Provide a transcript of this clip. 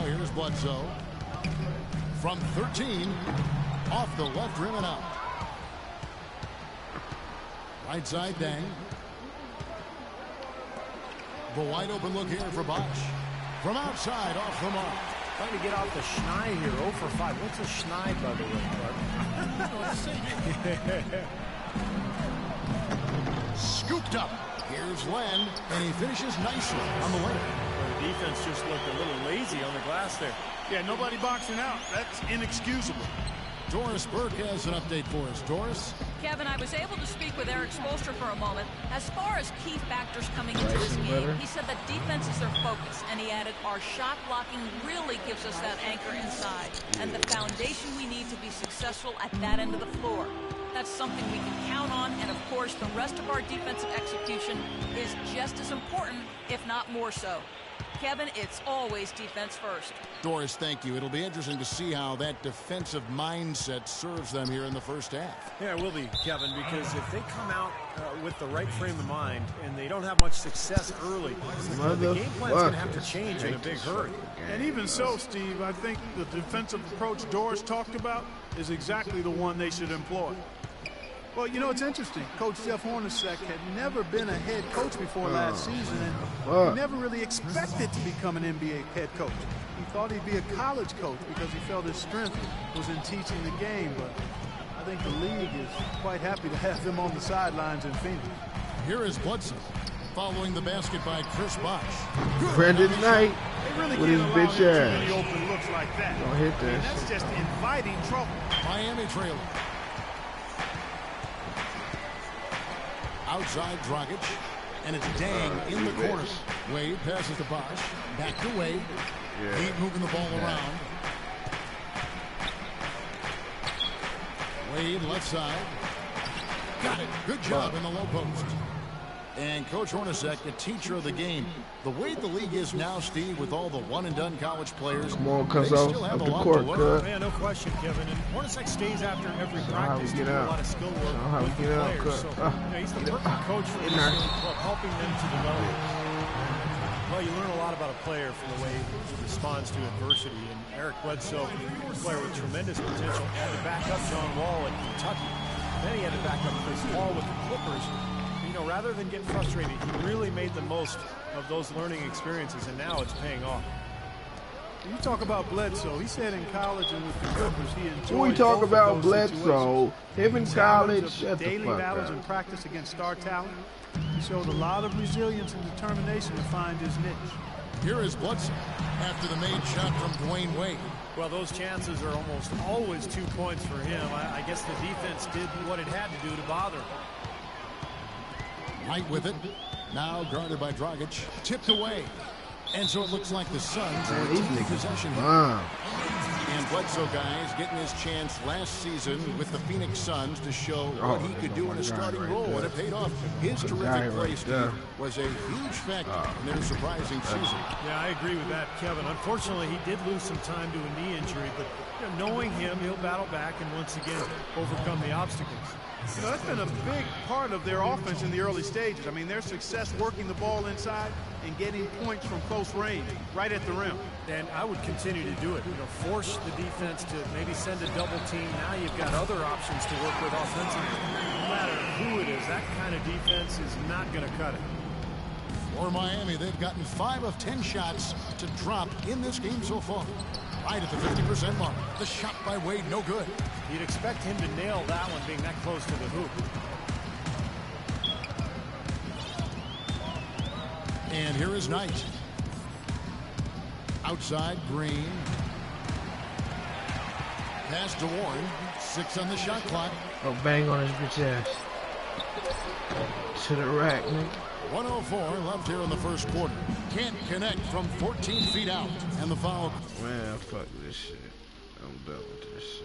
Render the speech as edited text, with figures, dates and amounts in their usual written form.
here's Bledsoe. From 13, off the left rim and out. Right side, Dang. The wide open look here for Bosch. From outside, off the mark. Trying to get off the Schnei here, 0 for 5. What's a Schnei, by the way, Clark? Scooped up. Here's Len, and he finishes nicely on the layup. Well, the defense just looked a little lazy on the glass there. Yeah, nobody boxing out. That's inexcusable. Doris Burke has an update for us. Doris? Kevin, I was able to speak with Eric Spoelstra for a moment. As far as key factors coming into this game, he said that defense is their focus, and he added, our shot blocking really gives us that anchor inside, and the foundation we need to be successful at that end of the floor. That's something we can count on, and of course, the rest of our defensive execution is just as important, if not more so. Kevin, it's always defense first. Doris, thank you. It'll be interesting to see how that defensive mindset serves them here in the first half. Yeah, it will be, Kevin, because if they come out with the right frame of mind and they don't have much success early, the game plan's going to have to change in a big hurry. And even so, Steve, I think the defensive approach Doris talked about is exactly the one they should employ. Well, you know, it's interesting. Coach Jeff Hornacek had never been a head coach before last season, and he never really expected to become an NBA head coach. He thought he'd be a college coach because he felt his strength was in teaching the game, but I think the league is quite happy to have him on the sidelines in Phoenix. Here is Bledsoe, following the basket by Chris Bosch. Brandon Knight really with his bitch ass. Really open looks like that. Don't hit this. That's just inviting trouble. Miami trailing. Outside Dragic, and it's Dang in the corner. Wade passes to Bosch. Back to Wade. Heat moving the ball around. Wade left side. Got it. Good job in the low post. And Coach Hornacek, the teacher of the game. The way the league is now, Steve, with all the one-and-done college players, come on, they still have a lot to learn. Yeah, no question, Kevin. And Hornacek stays after every practice to do a lot of skill work with the players. So, he's the perfect coach for this young club, helping them to develop. Well, you learn a lot about a player from the way he responds to adversity. And Eric Bledsoe, a player with tremendous potential, had to back up John Wall at Kentucky. Then he had to back up Chris Paul with the Clippers. Rather than get frustrated, he really made the most of those learning experiences, and now it's paying off. You talk about Bledsoe. He said in college and with the Clippers, he enjoyed. When we talk about Bledsoe, him in college, shut the daily fuck battles up. and practice against star talent. He showed a lot of resilience and determination to find his niche. Here is Bledsoe after the made shot from Dwayne Wade. Well, those chances are almost always 2 points for him. I guess the defense did what it had to do to bother him. Knight with it. Now guarded by Dragic. Tipped away. And so it looks like the Suns will take possession here. And Bledsoe, guys, getting his chance last season with the Phoenix Suns to show what he could do in a starting role, and it paid off. His terrific play, Steve, was a huge factor in their surprising season. Yeah, I agree with that, Kevin. Unfortunately, he did lose some time to a knee injury, but knowing him, he'll battle back and once again overcome the obstacles. You know, that's been a big part of their offense in the early stages. I mean, their success working the ball inside and getting points from close range, right at the rim. And I would continue to do it. Force the defense to maybe send a double team. Now you've got other options to work with offensively. No matter who it is, that kind of defense is not going to cut it. For Miami, they've gotten 5 of 10 shots to drop in this game so far. Right at the 50% mark. The shot by Wade, no good. You'd expect him to nail that one being that close to the hoop. And here is Knight. Outside, Green. Pass to Warren. 6 on the shot clock. Oh, bang on his bitch ass. To the rack, nigga. 1:04 left here in the first quarter. Can't connect from 14 feet out. And the foul. Man, fuck this shit. I'm done with this shit.